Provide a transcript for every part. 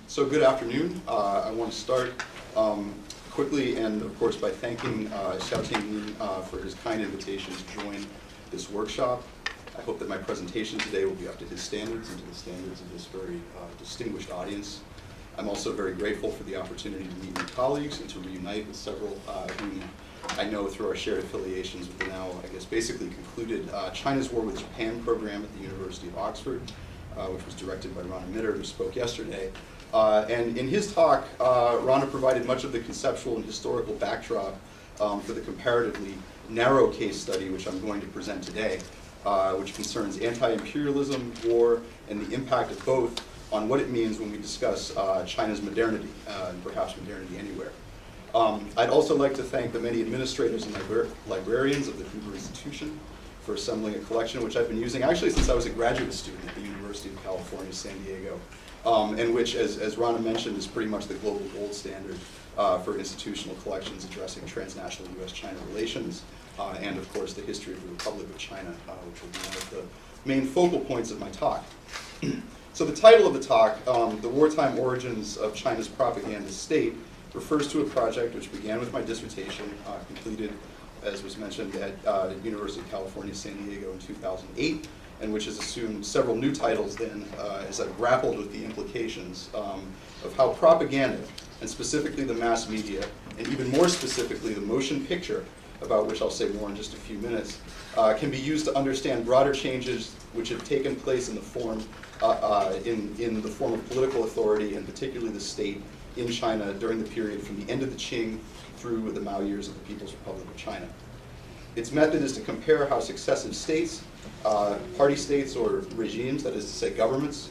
So good afternoon. I want to start quickly and of course by thanking Xiaoting Li for his kind invitation to join this workshop. I hope that my presentation today will be up to his standards and to the standards of this very distinguished audience. I'm also very grateful for the opportunity to meet my colleagues and to reunite with several whom I know through our shared affiliations with the now, I guess, basically concluded China's War with Japan program at the University of Oxford, which was directed by Rana Mitter, who spoke yesterday. And in his talk, Rana provided much of the conceptual and historical backdrop for the comparatively narrow case study which I'm going to present today, which concerns anti-imperialism, war, and the impact of both on what it means when we discuss China's modernity, and perhaps modernity anywhere. I'd also like to thank the many administrators and librarians of the Hoover Institution for assembling a collection which I've been using actually since I was a graduate student at the University of California, San Diego, and which, as Rana mentioned, is pretty much the global gold standard for institutional collections addressing transnational U.S.-China relations, and of course the history of the Republic of China, which will be one of the main focal points of my talk. So the title of the talk, The Wartime Origins of China's Propaganda State, refers to a project which began with my dissertation, completed, as was mentioned, at University of California, San Diego in 2008, and which has assumed several new titles then as I've grappled with the implications of how propaganda, and specifically the mass media, and even more specifically the motion picture, about which I'll say more in just a few minutes, can be used to understand broader changes which have taken place in the form in the form of political authority, and particularly the state in China during the period from the end of the Qing through the Mao years of the People's Republic of China. Its method is to compare how successive states, party states or regimes, that is to say governments,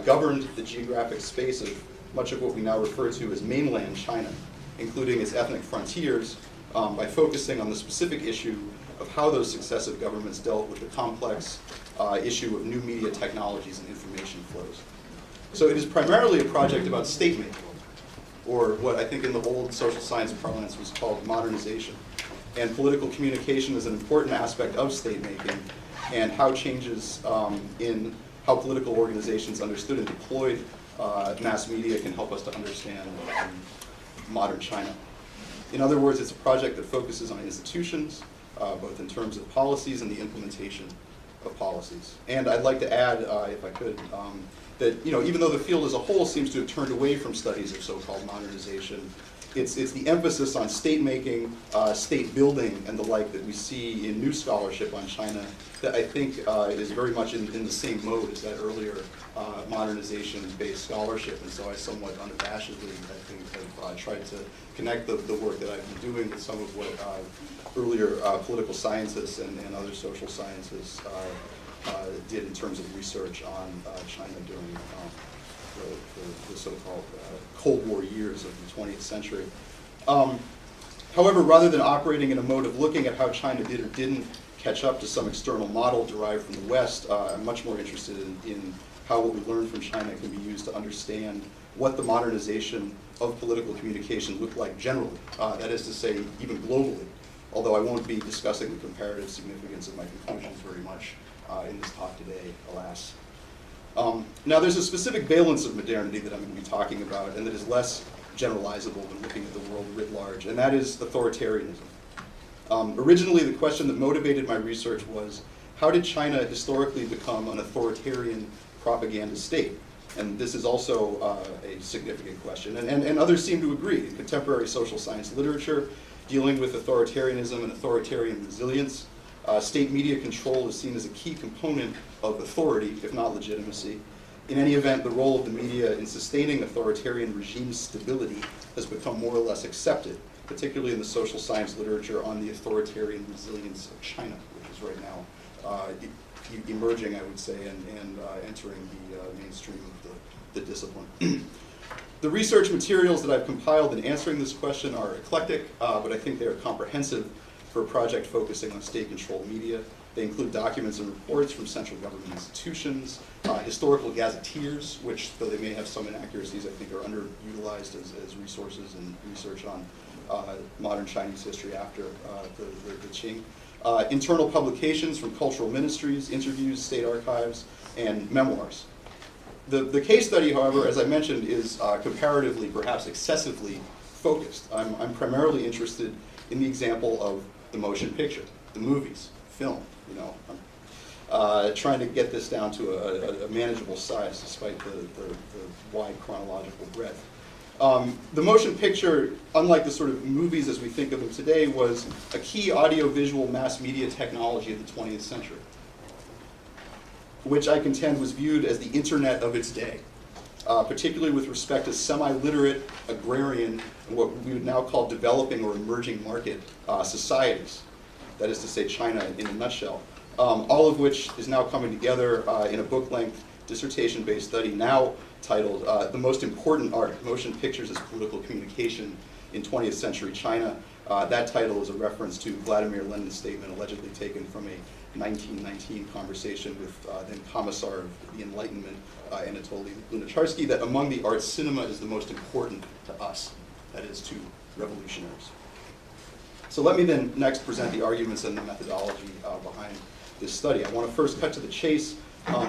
governed the geographic space of much of what we now refer to as mainland China, including its ethnic frontiers, by focusing on the specific issue of how those successive governments dealt with the complex issue of new media technologies and information flows. So it is primarily a project about state making, or what I think in the old social science parlance was called modernization. And political communication is an important aspect of state making, and how changes in how political organizations understood and deployed mass media can help us to understand modern China. In other words, it's a project that focuses on institutions, both in terms of policies and the implementation of policies. And I'd like to add, if I could, that even though the field as a whole seems to have turned away from studies of so-called modernization, it's the emphasis on state making, state building, and the like that we see in new scholarship on China that I think is very much in the same mode as that earlier modernization-based scholarship. And so I somewhat unabashedly, I think, have tried to connect the work that I've been doing with some of what earlier political scientists and other social scientists did in terms of research on China during the so-called Cold War years of the 20th century. However, rather than operating in a mode of looking at how China did or didn't catch up to some external model derived from the West, I'm much more interested in how what we learned from China can be used to understand what the modernization of political communication looked like generally, that is to say, even globally, although I won't be discussing the comparative significance of my conclusions very much in this talk today, alas. Now, there's a specific valence of modernity that I'm going to be talking about, and that is less generalizable when looking at the world writ large, and that is authoritarianism. Originally, the question that motivated my research was, how did China historically become an authoritarian propaganda state? And this is also a significant question, and others seem to agree. In contemporary social science literature, dealing with authoritarianism and authoritarian resilience, state media control is seen as a key component of authority, if not legitimacy. In any event, the role of the media in sustaining authoritarian regime stability has become more or less accepted, particularly in the social science literature on the authoritarian resilience of China, which is right now emerging, I would say, and entering the mainstream of the discipline. The research materials that I've compiled in answering this question are eclectic, but I think they are comprehensive for a project focusing on state-controlled media. They include documents and reports from central government institutions, historical gazetteers, which, though they may have some inaccuracies, I think are underutilized as resources and research on modern Chinese history after the Qing. Internal publications from cultural ministries, interviews, state archives, and memoirs. The case study, however, as I mentioned, is comparatively, perhaps excessively focused. I'm primarily interested in the example of the motion picture, the movies, film. You know, I'm trying to get this down to a manageable size, despite the wide chronological breadth. The motion picture, unlike the sort of movies as we think of them today, was a key audiovisual mass media technology of the 20th century, which I contend was viewed as the internet of its day, particularly with respect to semi-literate, agrarian, and what we would now call developing or emerging market societies. That is to say, China in a nutshell. All of which is now coming together in a book-length, dissertation-based study now titled The Most Important Art, Motion Pictures as Political Communication in 20th Century China. That title is a reference to Vladimir Lenin's statement allegedly taken from a 1919 conversation with then Commissar of the Enlightenment, Anatoly Lunacharsky, that among the arts, cinema is the most important to us, that is, to revolutionaries. So let me then next present the arguments and the methodology behind this study. I want to first cut to the chase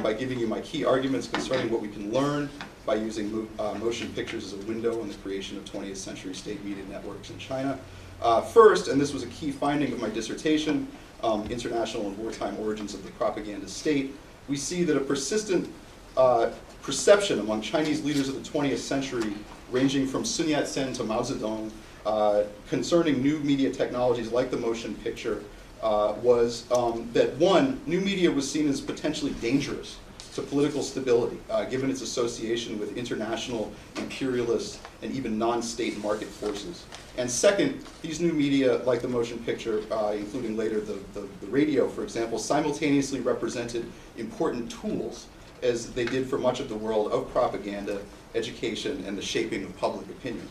by giving you my key arguments concerning what we can learn by using motion pictures as a window on the creation of 20th century state media networks in China. First, and this was a key finding of my dissertation, International and Wartime Origins of the Propaganda State, we see that a persistent perception among Chinese leaders of the 20th century, ranging from Sun Yat-sen to Mao Zedong, concerning new media technologies like the motion picture, was that one, new media was seen as potentially dangerous to political stability, given its association with international, imperialist, and even non-state market forces. And second, these new media, like the motion picture, including later the radio, for example, simultaneously represented important tools, as they did for much of the world, of propaganda, education, and the shaping of public opinion.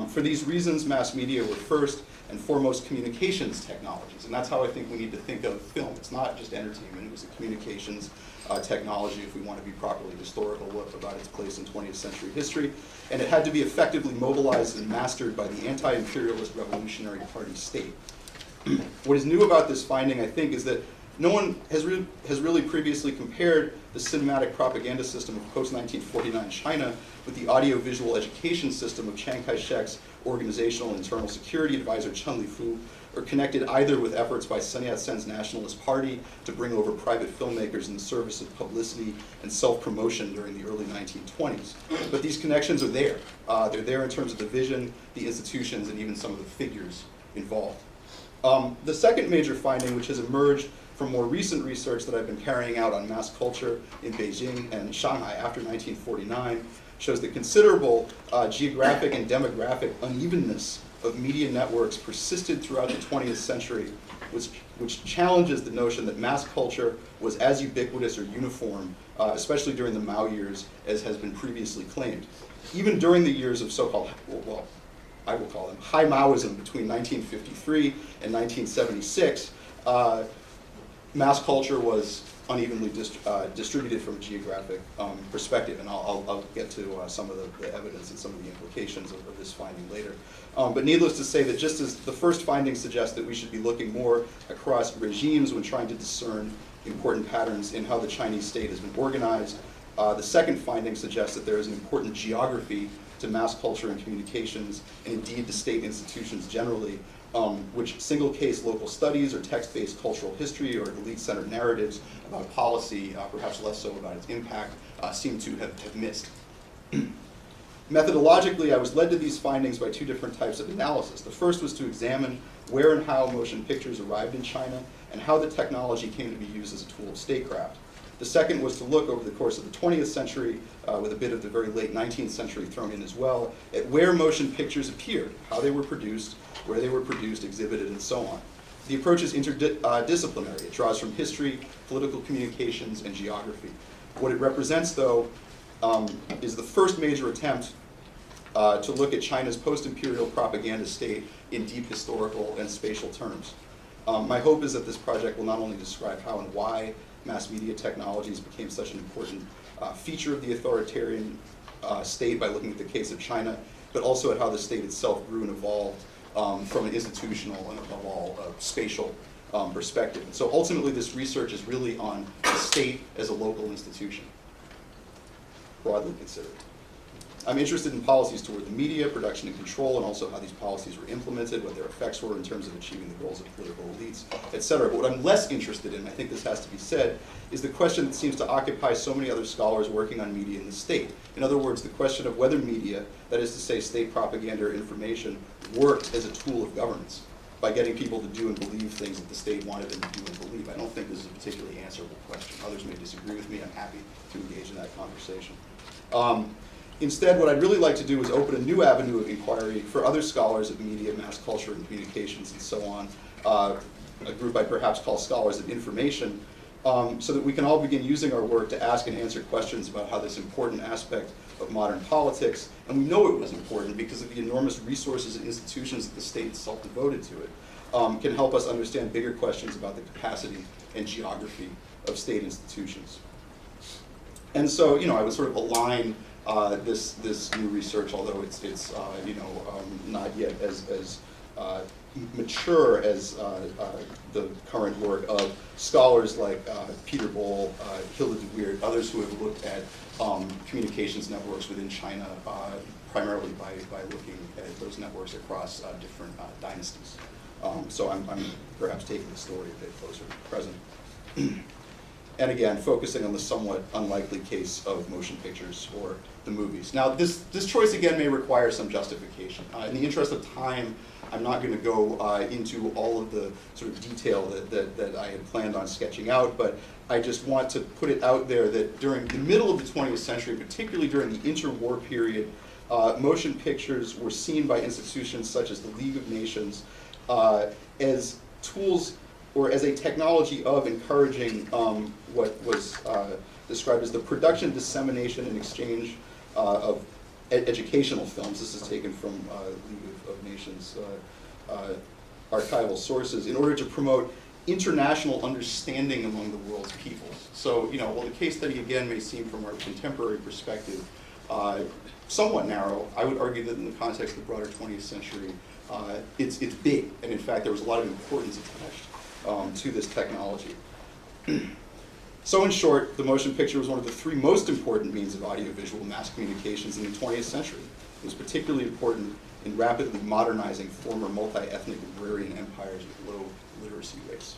For these reasons, mass media were first and foremost communications technologies, and that's how I think we need to think of film. It's not just entertainment, it was a communications technology if we want to be properly historical about its place in 20th century history, and it had to be effectively mobilized and mastered by the anti-imperialist Revolutionary Party state. What is new about this finding, I think, is that no one has really previously compared the cinematic propaganda system of post-1949 China with the audiovisual education system of Chiang Kai-shek's organizational and internal security advisor Chen Lifu, or connected either with efforts by Sun Yat-sen's Nationalist Party to bring over private filmmakers in the service of publicity and self-promotion during the early 1920s. But these connections are there. They're there in terms of the vision, the institutions, and even some of the figures involved. The second major finding, which has emerged from more recent research that I've been carrying out on mass culture in Beijing and Shanghai after 1949, shows that considerable geographic and demographic unevenness of media networks persisted throughout the 20th century, which challenges the notion that mass culture was as ubiquitous or uniform, especially during the Mao years, as has been previously claimed. Even during the years of so-called, well, I will call them high Maoism between 1953 and 1976, mass culture was unevenly distributed from a geographic perspective, and I'll get to some of the evidence and some of the implications of this finding later. But needless to say that just as the first findings suggest that we should be looking more across regimes when trying to discern important patterns in how the Chinese state has been organized, the second finding suggests that there is an important geography to mass culture and communications, and indeed to state institutions generally, which single-case local studies or text-based cultural history or elite-centered narratives about policy, perhaps less so about its impact, seem to have missed. Methodologically, I was led to these findings by two different types of analysis. The first was to examine where and how motion pictures arrived in China and how the technology came to be used as a tool of statecraft. The second was to look over the course of the 20th century, with a bit of the very late 19th century thrown in as well, at where motion pictures appeared, how they were produced, where they were produced, exhibited, and so on. The approach is interdisciplinary. It draws from history, political communications, and geography. What it represents, though, is the first major attempt to look at China's post-imperial propaganda state in deep historical and spatial terms. My hope is that this project will not only describe how and why mass media technologies became such an important feature of the authoritarian state by looking at the case of China, but also at how the state itself grew and evolved from an institutional and above all spatial perspective. And so ultimately this research is really on the state as a local institution. broadly considered. I'm interested in policies toward the media, production and control, and also how these policies were implemented, what their effects were in terms of achieving the goals of political elites, et cetera. But what I'm less interested in, I think this has to be said, is the question that seems to occupy so many other scholars working on media in the state. In other words, the question of whether media, that is to say state propaganda or information, worked as a tool of governance by getting people to do and believe things that the state wanted them to do and believe. I don't think this is a particularly answerable question. Others may disagree with me. I'm happy to engage in that conversation. Instead, what I'd really like to do is open a new avenue of inquiry for other scholars of media, mass culture, and communications, and so on, a group I'd perhaps call scholars of information, so that we can all begin using our work to ask and answer questions about how this important aspect of modern politics, and we know it was important because of the enormous resources and institutions that the state itself devoted to it, can help us understand bigger questions about the capacity and geography of state institutions. And so, I would sort of align this new research, although it's not yet as mature as the current work of scholars like Peter Bohl, Hilda de Weert, others who have looked at communications networks within China, primarily by looking at those networks across different dynasties. So I'm perhaps taking the story a bit closer to the present. And again, focusing on the somewhat unlikely case of motion pictures or the movies. Now, this choice again may require some justification. In the interest of time, I'm not going to go into all of the sort of detail that I had planned on sketching out, but I just want to put it out there that during the middle of the 20th century, particularly during the interwar period, motion pictures were seen by institutions such as the League of Nations as tools or as a technology of encouraging what was described as the production, dissemination, and exchange of educational films. This is taken from League of Nations archival sources, in order to promote international understanding among the world's peoples. So, while the case study again may seem from our contemporary perspective somewhat narrow, I would argue that in the context of the broader 20th century, it's big, and in fact there was a lot of importance attached to this technology. So in short, the motion picture was one of the three most important means of audiovisual mass communications in the 20th century. It was particularly important in rapidly modernizing former multi-ethnic agrarian empires with low literacy rates.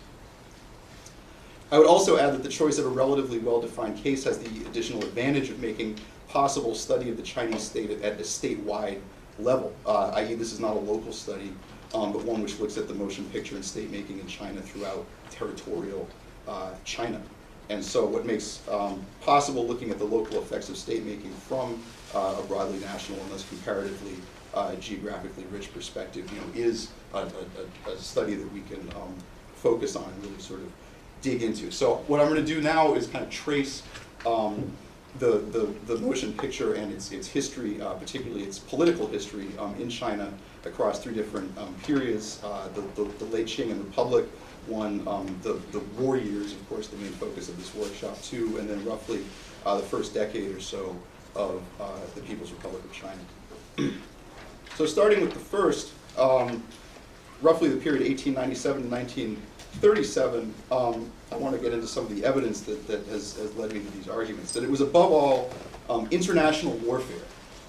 I would also add that the choice of a relatively well-defined case has the additional advantage of making possible study of the Chinese state at a statewide level, i.e. this is not a local study, but one which looks at the motion picture and state making in China throughout territorial China. And so what makes possible looking at the local effects of state making from a broadly national and thus comparatively geographically rich perspective, is a study that we can focus on and really sort of dig into. So what I'm going to do now is kind of trace the motion picture and its history, particularly its political history in China across three different periods, the late Qing and Republic, one, the war years, of course, the main focus of this workshop, two, and then roughly the first decade or so of the People's Republic of China. So starting with the first, roughly the period 1897 to 1937, I want to get into some of the evidence that has led me to these arguments, that it was above all international warfare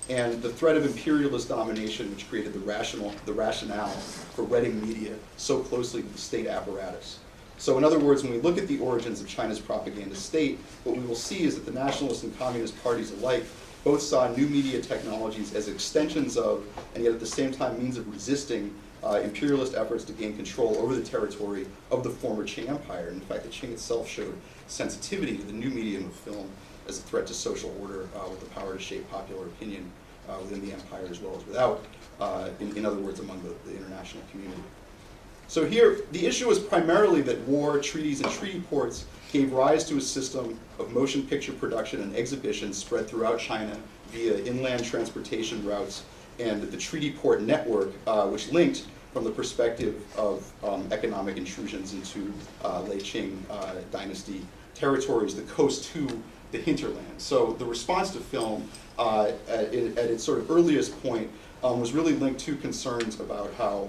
and the threat of imperialist domination which created the rationale for wedding media so closely to the state apparatus. So in other words, when we look at the origins of China's propaganda state, what we will see is that the nationalist and communist parties alike both saw new media technologies as extensions of, and yet at the same time means of resisting, imperialist efforts to gain control over the territory of the former Qing Empire. And in fact, the Qing itself showed sensitivity to the new medium of film as a threat to social order with the power to shape popular opinion within the empire as well as without, in other words, among the international community. So here, the issue was primarily that war, treaties, and treaty ports gave rise to a system of motion picture production and exhibition spread throughout China via inland transportation routes and the treaty port network, which linked, from the perspective of economic intrusions into late Qing dynasty territories, the coast to the hinterland. So the response to film at its sort of earliest point was really linked to concerns about how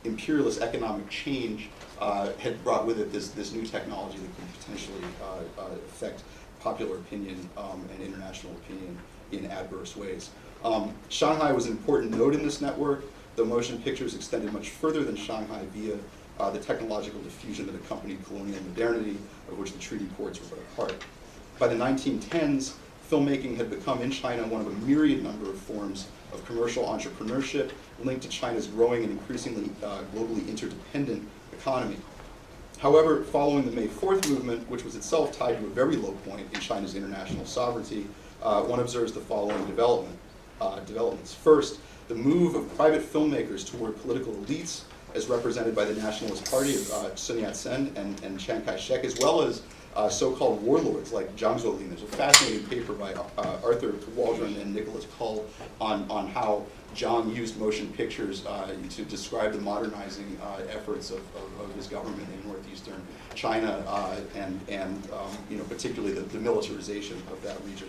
imperialist economic change had brought with it this new technology that could potentially affect popular opinion and international opinion in adverse ways. Shanghai was an important node in this network, though motion pictures extended much further than Shanghai via the technological diffusion that accompanied colonial modernity, of which the treaty ports were but a part. By the 1910s, filmmaking had become in China one of a myriad number of forms of commercial entrepreneurship linked to China's growing and increasingly globally interdependent economy. However, following the May 4th movement, which was itself tied to a very low point in China's international sovereignty, one observes the following developments. First, the move of private filmmakers toward political elites, as represented by the Nationalist Party of Sun Yat-sen and Chiang Kai-shek, as well as so-called warlords like Zhang Zuolin. There's a fascinating paper by Arthur Waldron and Nicholas Cull on how Zhang used motion pictures to describe the modernizing efforts of his government in northeastern China and particularly the militarization of that region.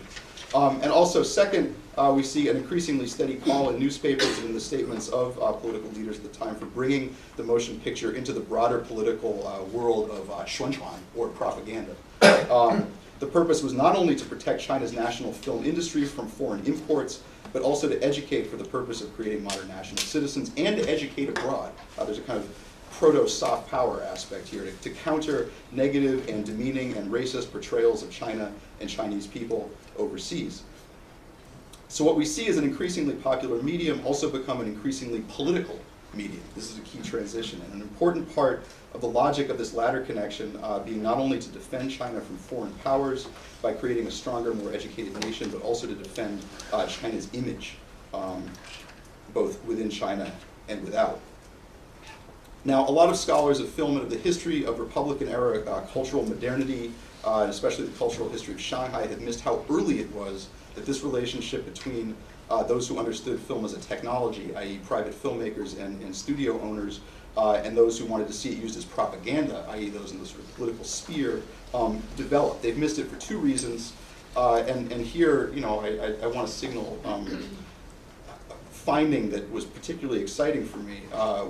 And also, second, we see an increasingly steady call in newspapers and in the statements of political leaders at the time for bringing the motion picture into the broader political world of xuanchuan, or propaganda. The purpose was not only to protect China's national film industry from foreign imports, but also to educate for the purpose of creating modern national citizens and to educate abroad. There's a kind of proto-soft power aspect here to counter negative and demeaning and racist portrayals of China and Chinese people overseas. So what we see is an increasingly popular medium also become an increasingly political medium. This is a key transition, and an important part of the logic of this latter connection being not only to defend China from foreign powers by creating a stronger, more educated nation, but also to defend China's image, both within China and without. Now, a lot of scholars of film and of the history of Republican-era cultural modernity, and especially the cultural history of Shanghai, have missed how early it was that this relationship between those who understood film as a technology, i.e. private filmmakers and studio owners, and those who wanted to see it used as propaganda, i.e. those in the sort of political sphere, developed. They've missed it for two reasons, and here, I want to signal finding that was particularly exciting for me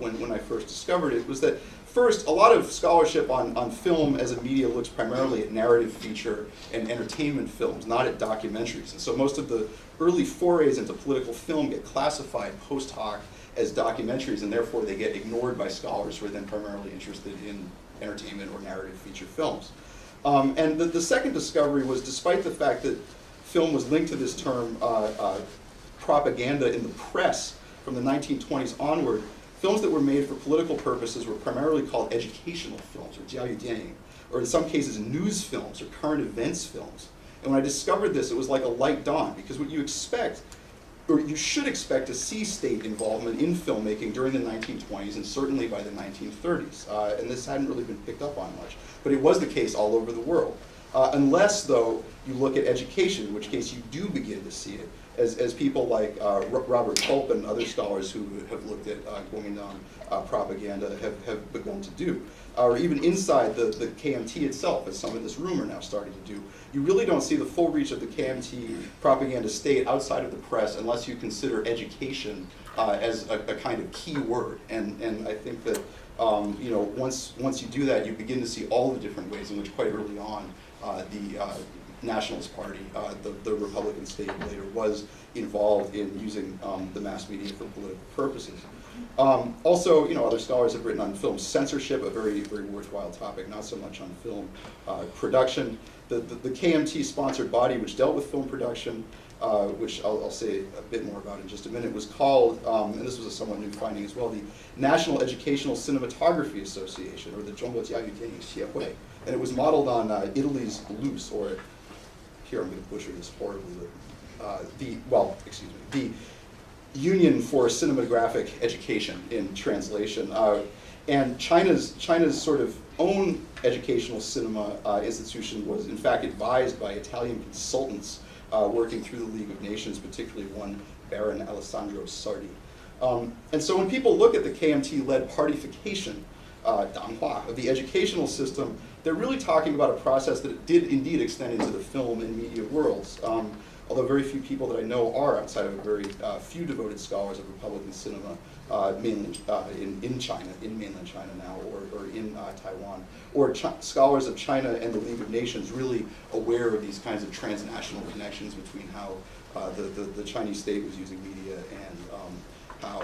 when I first discovered it, was that first, a lot of scholarship on film as a media looks primarily at narrative feature and entertainment films, not at documentaries. And so most of the early forays into political film get classified post hoc as documentaries, and therefore they get ignored by scholars who are then primarily interested in entertainment or narrative feature films. And the second discovery was, despite the fact that film was linked to this term propaganda in the press from the 1920s onward, films that were made for political purposes were primarily called educational films, or jiaoyudian, or in some cases news films or current events films. And when I discovered this, it was like a light dawn, because what you expect, or you should expect, to see state involvement in filmmaking during the 1920s and certainly by the 1930s. And this hadn't really been picked up on much. But it was the case all over the world. Unless, though, you look at education, in which case you do begin to see it, as people like Robert Culp and other scholars who have looked at Kuomintang propaganda have begun to do. Or even inside the KMT itself, as some in this room are now starting to do. You really don't see the full reach of the KMT propaganda state outside of the press unless you consider education as a kind of key word. And I think that once you do that, you begin to see all the different ways in which quite early on the Nationalist Party, the Republican state later, was involved in using the mass media for political purposes. Also, other scholars have written on film censorship, a very, very worthwhile topic, not so much on film production. The KMT-sponsored body which dealt with film production, which I'll say a bit more about in just a minute, was called, and this was a somewhat new finding as well, the National Educational Cinematography Association, or the Zhongguo Jiaoyudian Xiehui. And it was modeled on Italy's LUS, or here I'm going to butcher this horribly, the Union for Cinematographic Education in translation. And China's sort of own educational cinema institution was in fact advised by Italian consultants working through the League of Nations, particularly one Baron Alessandro Sardi. And so when people look at the KMT-led partification, Danghua, of the educational system, they're really talking about a process that did indeed extend into the film and media worlds. although very few people that I know are, outside of a very few devoted scholars of Republican cinema, mainland, in China, in mainland China now, or in Taiwan, or scholars of China and the League of Nations really aware of these kinds of transnational connections between how the Chinese state was using media and how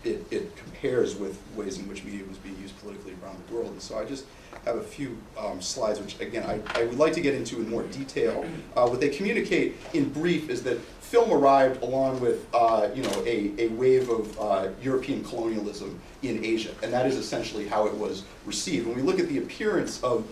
it compares with ways in which media was being used politically around the world. And so I just have a few slides, which again I would like to get into in more detail. What they communicate in brief is that film arrived along with a wave of European colonialism in Asia, and that is essentially how it was received. When we look at the appearance of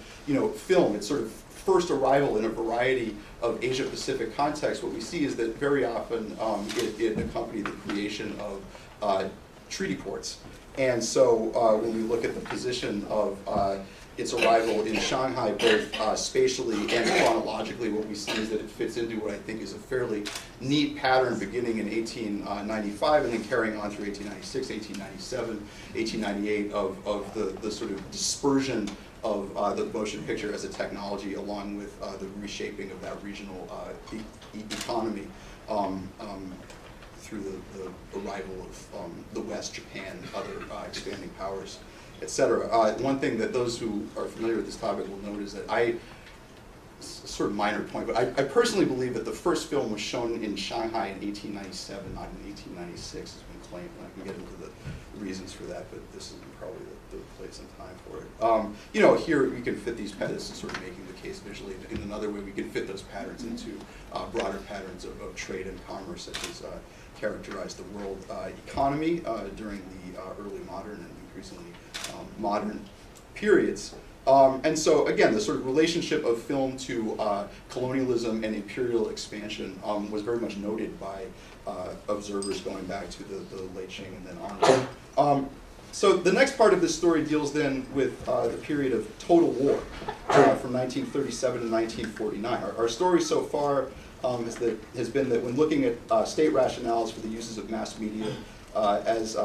film, its sort of first arrival in a variety of Asia-Pacific contexts, what we see is that very often it accompanied the creation of treaty ports. And so when we look at the position of its arrival in Shanghai, both spatially and chronologically, what we see is that it fits into what I think is a fairly neat pattern beginning in 1895 and then carrying on through 1896, 1897, 1898 of the sort of dispersion of the motion picture as a technology, along with the reshaping of that regional economy through the arrival of the West, Japan, other expanding powers, etc. One thing that those who are familiar with this topic will note is that sort of minor point, but I personally believe that the first film was shown in Shanghai in 1897, not in 1896, has been claimed, and I can get into the reasons for that, but this isn't probably the place and time for it. Here we can fit these patterns, sort of making the case visually. In another way, we can fit those patterns into broader patterns of trade and commerce, such as characterized the world economy during the early modern and increasingly modern periods. And so, again, the sort of relationship of film to colonialism and imperial expansion was very much noted by observers going back to the late Qing and then on. So the next part of this story deals then with the period of total war from 1937 to 1949. Our story so far has been that when looking at state rationales for the uses of mass media as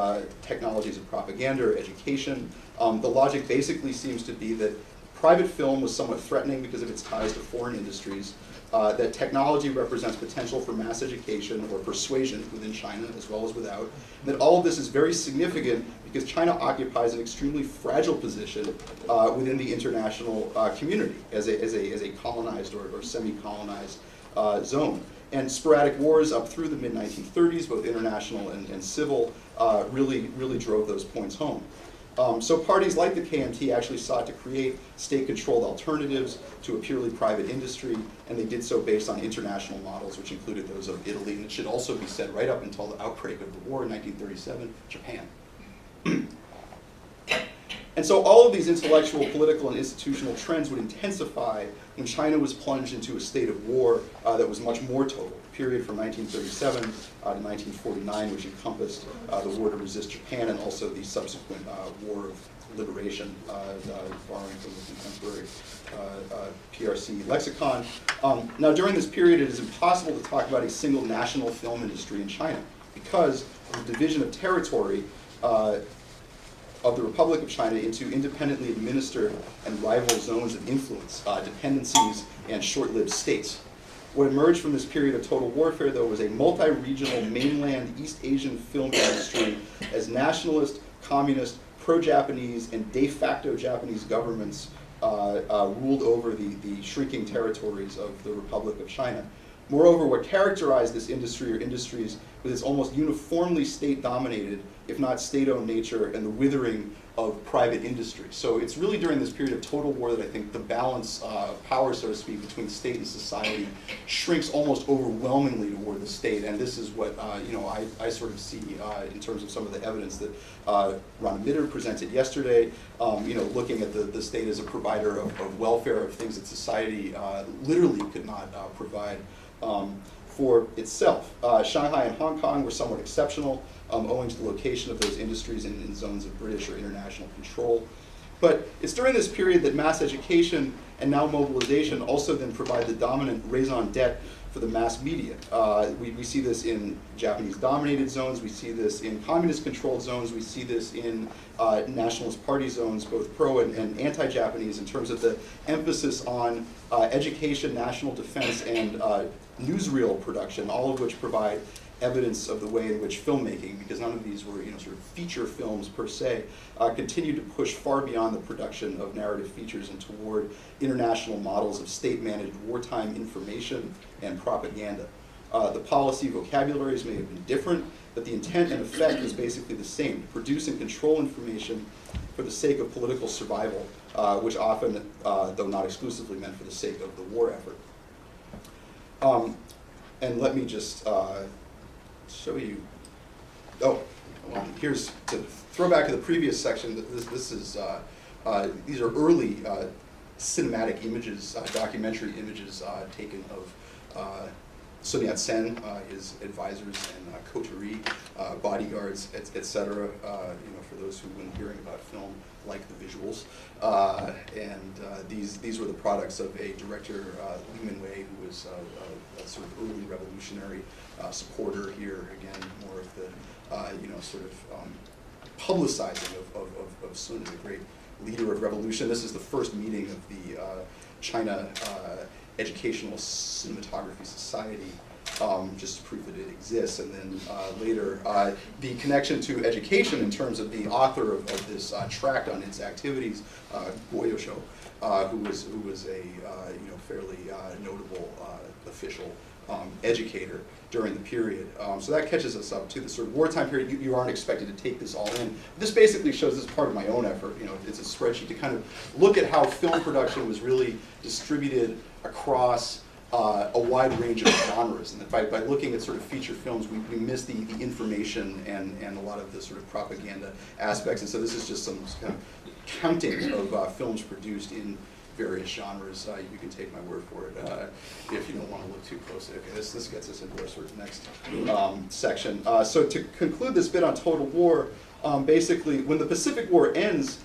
technologies of propaganda or education, the logic basically seems to be that private film was somewhat threatening because of its ties to foreign industries, that technology represents potential for mass education or persuasion within China as well as without, and that all of this is very significant because China occupies an extremely fragile position within the international community as a colonized or semi-colonized zone. And sporadic wars up through the mid-1930s, both international and civil, really drove those points home. So parties like the KMT actually sought to create state-controlled alternatives to a purely private industry, and they did so based on international models, which included those of Italy, and it should also be said right up until the outbreak of the war in 1937, Japan. And so all of these intellectual, political, and institutional trends would intensify when China was plunged into a state of war that was much more total. The period from 1937 to 1949, which encompassed the war to resist Japan and also the subsequent war of liberation, borrowing from the contemporary PRC lexicon. Now, during this period, it is impossible to talk about a single national film industry in China because of the division of territory of the Republic of China into independently administered and rival zones of influence, dependencies, and short-lived states. What emerged from this period of total warfare, though, was a multi-regional mainland East Asian film industry as nationalist, communist, pro-Japanese, and de facto Japanese governments ruled over the shrinking territories of the Republic of China. Moreover, what characterized this industry or industries was its almost uniformly state-dominated, if not state-owned nature, and the withering of private industry. So it's really during this period of total war that I think the balance of power, so to speak, between state and society shrinks almost overwhelmingly toward the state. And this is what I sort of see in terms of some of the evidence that Ron Mitter presented yesterday. Looking at the state as a provider of welfare, of things that society literally could not provide for itself. Shanghai and Hong Kong were somewhat exceptional, owing to the location of those industries in zones of British or international control. But it's during this period that mass education and now mobilization also then provide the dominant raison d'etre for the mass media. We see this in Japanese-dominated zones, we see this in communist-controlled zones, we see this in nationalist party zones, both pro and anti-Japanese, in terms of the emphasis on education, national defense, and newsreel production, all of which provide evidence of the way in which filmmaking, because none of these were sort of feature films per se, continued to push far beyond the production of narrative features and toward international models of state-managed wartime information and propaganda. The policy vocabularies may have been different, but the intent and effect was basically the same: to produce and control information for the sake of political survival, which often, though not exclusively, meant for the sake of the war effort. And let me just show you. Oh, well, here's to throw back to the previous section. This is these are early cinematic images, documentary images taken of Sun Yat-sen, his advisors and coterie, bodyguards, etc. For those who, when hearing about film, like the visuals. These were the products of a director, Li Minwei, who was a sort of early revolutionary supporter here. Again, more of the sort of publicizing of Sun as a great leader of revolution. This is the first meeting of the China Educational Cinematography Society, just to prove that it exists. And then later, the connection to education in terms of the author of this tract on its activities, Guoyosho, who was a fairly notable official educator during the period. So that catches us up to the sort of wartime period. You aren't expected to take this all in. This basically shows, this is part of my own effort. It's a spreadsheet to kind of look at how film production was really distributed across a wide range of genres. And that by looking at sort of feature films, we miss the information and a lot of the sort of propaganda aspects. And so this is just some kind of counting of films produced in various genres. You can take my word for it if you don't want to look too closely. Okay, this gets us into our sort of next section. So to conclude this bit on total war, basically when the Pacific War ends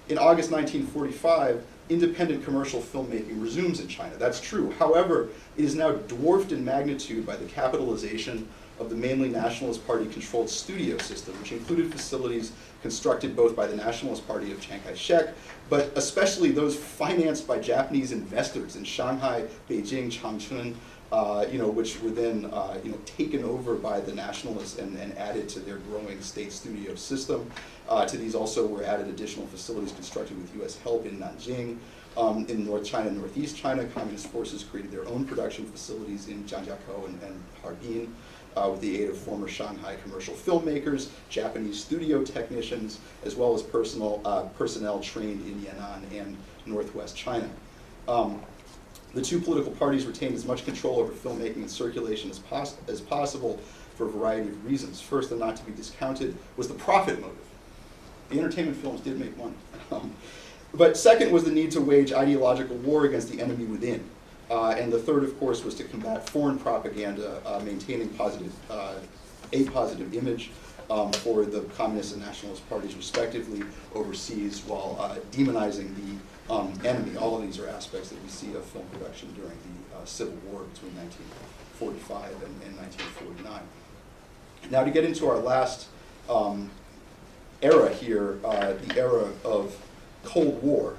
in August 1945, independent commercial filmmaking resumes in China. That's true. However, it is now dwarfed in magnitude by the capitalization of the mainly Nationalist Party-controlled studio system, which included facilities constructed both by the Nationalist Party of Chiang Kai-shek, but especially those financed by Japanese investors in Shanghai, Beijing, Changchun, which were then taken over by the Nationalists and added to their growing state studio system. To these also were added additional facilities constructed with U.S. help in Nanjing. In North China and Northeast China, communist forces created their own production facilities in Zhangjiakou and Harbin. With the aid of former Shanghai commercial filmmakers, Japanese studio technicians, as well as personnel trained in Yan'an and Northwest China. The two political parties retained as much control over filmmaking and circulation as possible for a variety of reasons. First, and not to be discounted, was the profit motive. The entertainment films did make money. But second was the need to wage ideological war against the enemy within. And the third, of course, was to combat foreign propaganda, maintaining a positive image for the communist and nationalist parties, respectively, overseas, while demonizing the enemy. All of these are aspects that we see of film production during the Civil War between 1945 and 1949. Now, to get into our last era here, the era of Cold War,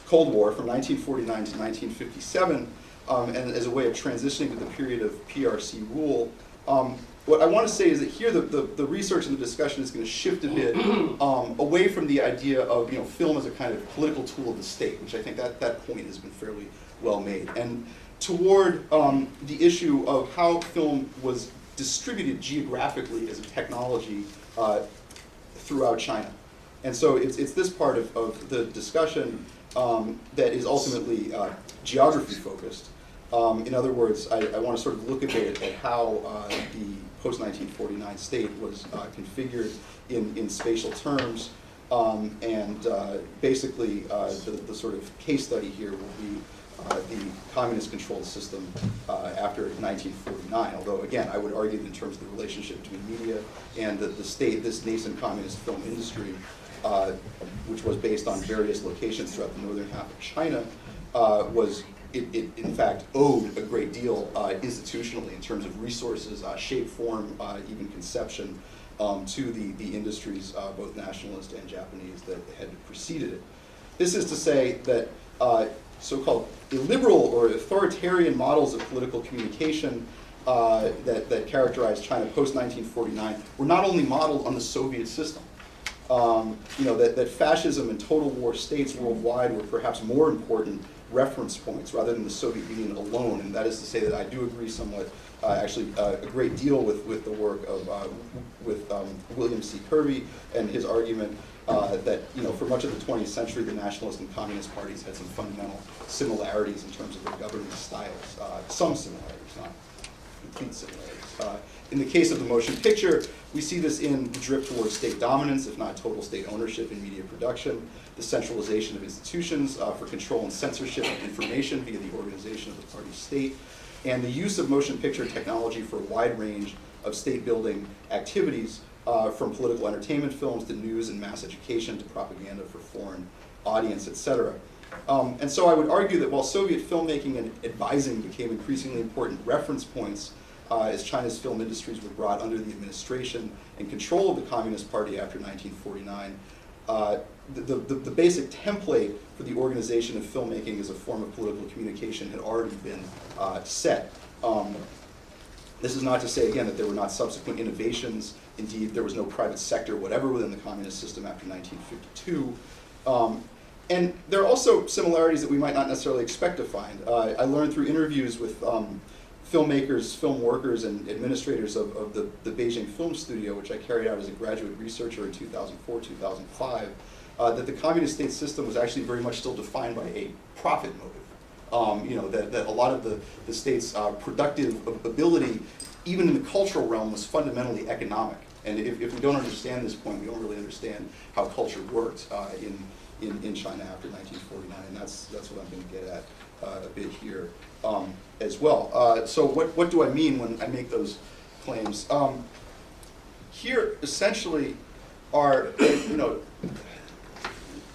Cold War from 1949 to 1957, and as a way of transitioning to the period of PRC rule. What I want to say is that here the research and the discussion is going to shift a bit away from the idea of film as a kind of political tool of the state, which I think that point has been fairly well made, and toward the issue of how film was distributed geographically as a technology throughout China. And so it's this part of the discussion that is ultimately geography focused. In other words, I want to sort of look a bit at how the post-1949 state was configured in spatial terms, and basically the sort of case study here will be the communist-controlled system after 1949. Although, again, I would argue that in terms of the relationship between media and the state, this nascent communist film industry, which was based on various locations throughout the northern half of China, it in fact owed a great deal institutionally in terms of resources, shape, form, even conception to the industries, both nationalist and Japanese, that had preceded it. This is to say that so-called illiberal or authoritarian models of political communication that characterized China post-1949 were not only modeled on the Soviet system. That fascism and total war states worldwide were perhaps more important reference points rather than the Soviet Union alone. And that is to say that I do agree somewhat, actually a great deal with the work of William C. Kirby and his argument that for much of the 20th century the nationalist and communist parties had some fundamental similarities in terms of their government styles. Some similarities, not complete similarities. In the case of the motion picture, we see this in the drift towards state dominance, if not total state ownership in media production, the centralization of institutions for control and censorship of information via the organization of the party state, and the use of motion picture technology for a wide range of state-building activities, from political entertainment films to news and mass education to propaganda for foreign audience, etc. And so I would argue that while Soviet filmmaking and advising became increasingly important reference points as China's film industries were brought under the administration and control of the Communist Party after 1949, the basic template for the organization of filmmaking as a form of political communication had already been set. This is not to say, again, that there were not subsequent innovations. Indeed, there was no private sector, whatever, within the communist system after 1952. And there are also similarities that we might not necessarily expect to find. I learned through interviews with filmmakers, film workers, and administrators of the Beijing Film Studio, which I carried out as a graduate researcher in 2004, 2005, that the communist state system was actually very much still defined by a profit motive. That a lot of the state's productive ability, even in the cultural realm, was fundamentally economic. And if we don't understand this point, we don't really understand how culture worked in China after 1949, and that's what I'm going to get at a bit here as well. So what do I mean when I make those claims? Here, essentially, are,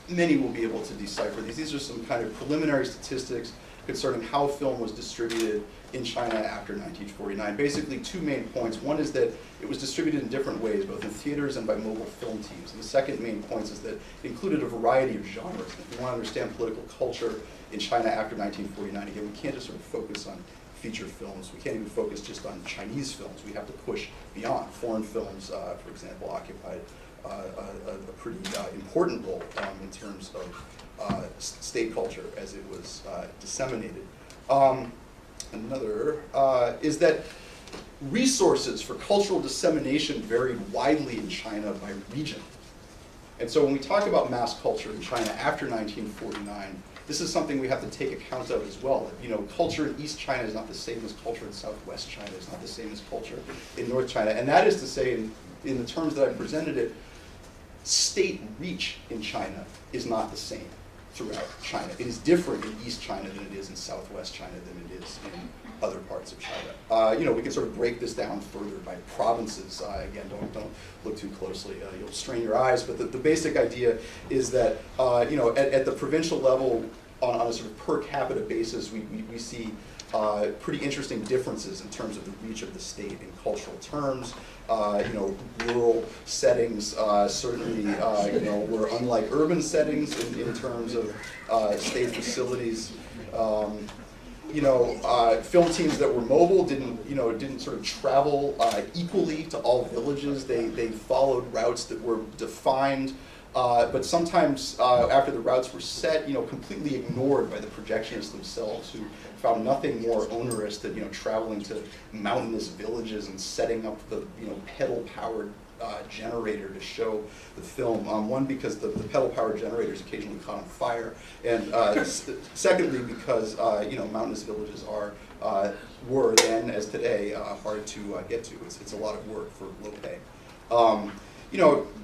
many will be able to decipher these. These are some kind of preliminary statistics concerning how film was distributed in China after 1949. Basically, two main points. One is that it was distributed in different ways, both in theaters and by mobile film teams. And the second main point is that it included a variety of genres. And if we want to understand political culture in China after 1949, again, we can't just sort of focus on feature films. We can't even focus just on Chinese films. We have to push beyond. Foreign films, for example, occupied a pretty important role in terms of state culture as it was disseminated. Another is that resources for cultural dissemination varied widely in China by region. And so when we talk about mass culture in China after 1949, this is something we have to take account of as well. Culture in East China is not the same as culture in Southwest China. It's not the same as culture in North China. And that is to say, in the terms that I presented it, state reach in China is not the same throughout China. It is different in East China than it is in Southwest China than it is in other parts of China. We can sort of break this down further by provinces. Again, don't look too closely. You'll strain your eyes, but the basic idea is that at the provincial level, on a sort of per capita basis, we see pretty interesting differences in terms of the reach of the state in cultural terms. Rural settings certainly were unlike urban settings in terms of state facilities. Film teams that were mobile didn't sort of travel equally to all villages. They followed routes that were defined, but sometimes after the routes were set, completely ignored by the projectionists themselves, who found nothing more onerous than traveling to mountainous villages and setting up the pedal-powered generator to show the film. One, because the pedal-powered generators occasionally caught on fire, and secondly, because mountainous villages were then, as today, hard to get to. It's a lot of work for low pay.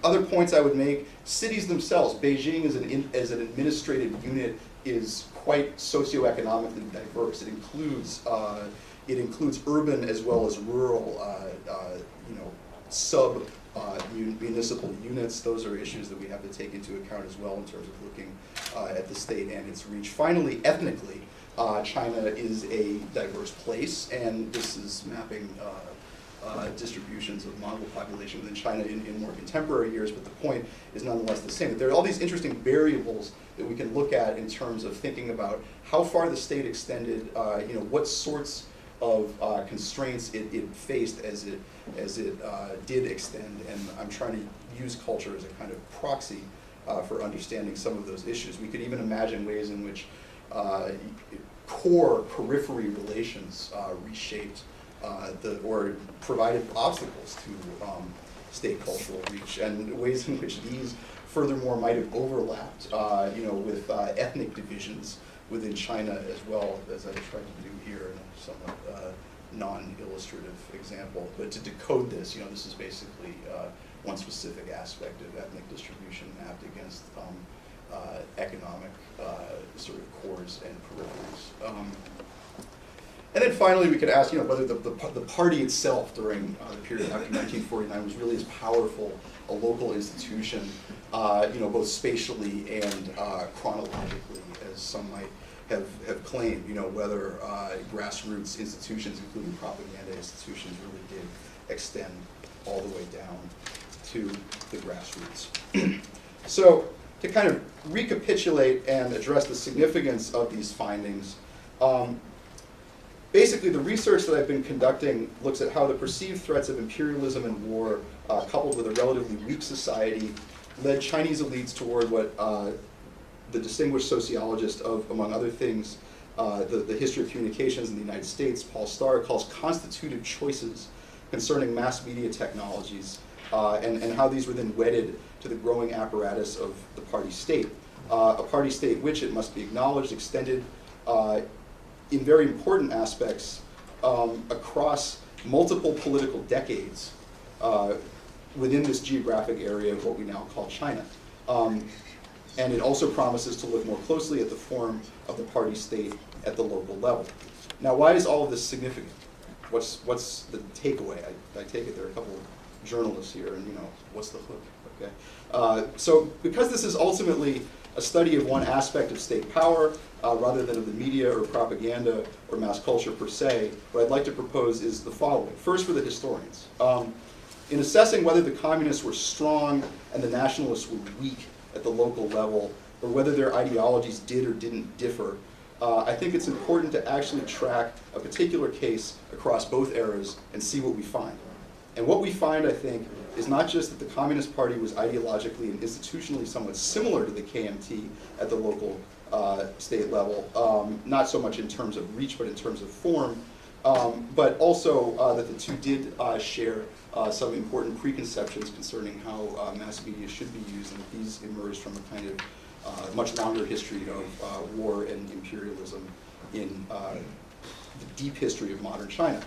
Other points I would make: cities themselves. Beijing as an administrative unit is quite socioeconomically diverse. It includes urban as well as rural municipal units. Those are issues that we have to take into account as well in terms of looking at the state and its reach. Finally, ethnically, China is a diverse place, and this is mapping distributions of Mongol population within China in more contemporary years, but the point is nonetheless the same. There are all these interesting variables that we can look at in terms of thinking about how far the state extended, what sorts of constraints it faced as it did extend, and I'm trying to use culture as a kind of proxy for understanding some of those issues. We could even imagine ways in which core periphery relations reshaped or provided obstacles to state cultural reach, and ways in which these furthermore might have overlapped with ethnic divisions within China as well, as I tried to do here in a somewhat non-illustrative example. But to decode this, this is basically one specific aspect of ethnic distribution mapped against economic sort of cores and peripheries. And then finally, we could ask, whether the party itself during the period after 1949 was really as powerful a local institution, both spatially and chronologically, as some might have claimed. Whether grassroots institutions, including propaganda institutions, really did extend all the way down to the grassroots. So, to kind of recapitulate and address the significance of these findings, basically, the research that I've been conducting looks at how the perceived threats of imperialism and war, coupled with a relatively weak society, led Chinese elites toward what the distinguished sociologist of, among other things, the history of communications in the United States, Paul Starr, calls constitutive choices concerning mass media technologies, and how these were then wedded to the growing apparatus of the party state. A party state which, it must be acknowledged, extended in very important aspects across multiple political decades within this geographic area of what we now call China. And it also promises to look more closely at the form of the party state at the local level. Now, why is all of this significant? What's the takeaway? I take it there are a couple of journalists here, and what's the hook? Okay. So because this is ultimately a study of one aspect of state power, rather than of the media or propaganda or mass culture per se, what I'd like to propose is the following. First, for the historians. In assessing whether the communists were strong and the nationalists were weak at the local level, or whether their ideologies did or didn't differ, I think it's important to actually track a particular case across both eras and see what we find. And what we find, I think, is not just that the Communist Party was ideologically and institutionally somewhat similar to the KMT at the local state level, not so much in terms of reach, but in terms of form, but also that the two did share some important preconceptions concerning how mass media should be used, and that these emerged from a kind of much longer history of war and imperialism in the deep history of modern China.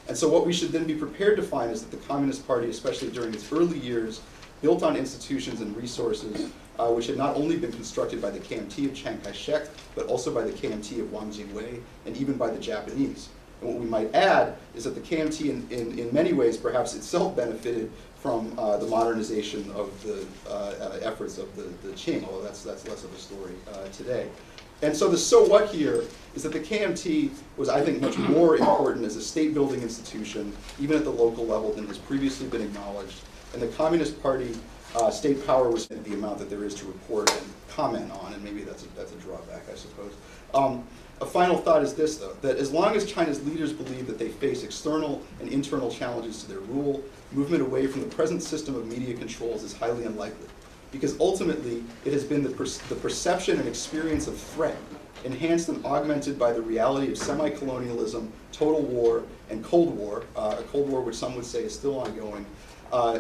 And so what we should then be prepared to find is that the Communist Party, especially during its early years, built on institutions and resources which had not only been constructed by the KMT of Chiang Kai-shek, but also by the KMT of Wang Jingwei, and even by the Japanese. And what we might add is that the KMT in many ways perhaps itself benefited from the modernization of the efforts of the Qing, although that's less of a story today. And so the so what here is that the KMT was, I think, much more important as a state-building institution, even at the local level, than has previously been acknowledged. And the Communist Party state power was the amount that there is to report and comment on, and maybe that's a drawback, I suppose. A final thought is this, though, that as long as China's leaders believe that they face external and internal challenges to their rule, movement away from the present system of media controls is highly unlikely. Because ultimately, it has been the perception and experience of threat, enhanced and augmented by the reality of semi-colonialism, total war, and Cold War, a Cold War which some would say is still ongoing,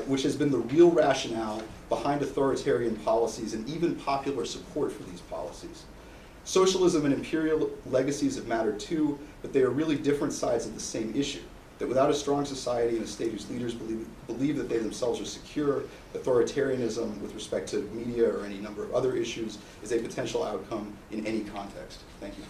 which has been the real rationale behind authoritarian policies and even popular support for these policies. Socialism and imperial legacies have mattered too, but they are really different sides of the same issue. That without a strong society and a state whose leaders believe that they themselves are secure, authoritarianism with respect to media or any number of other issues is a potential outcome in any context. Thank you.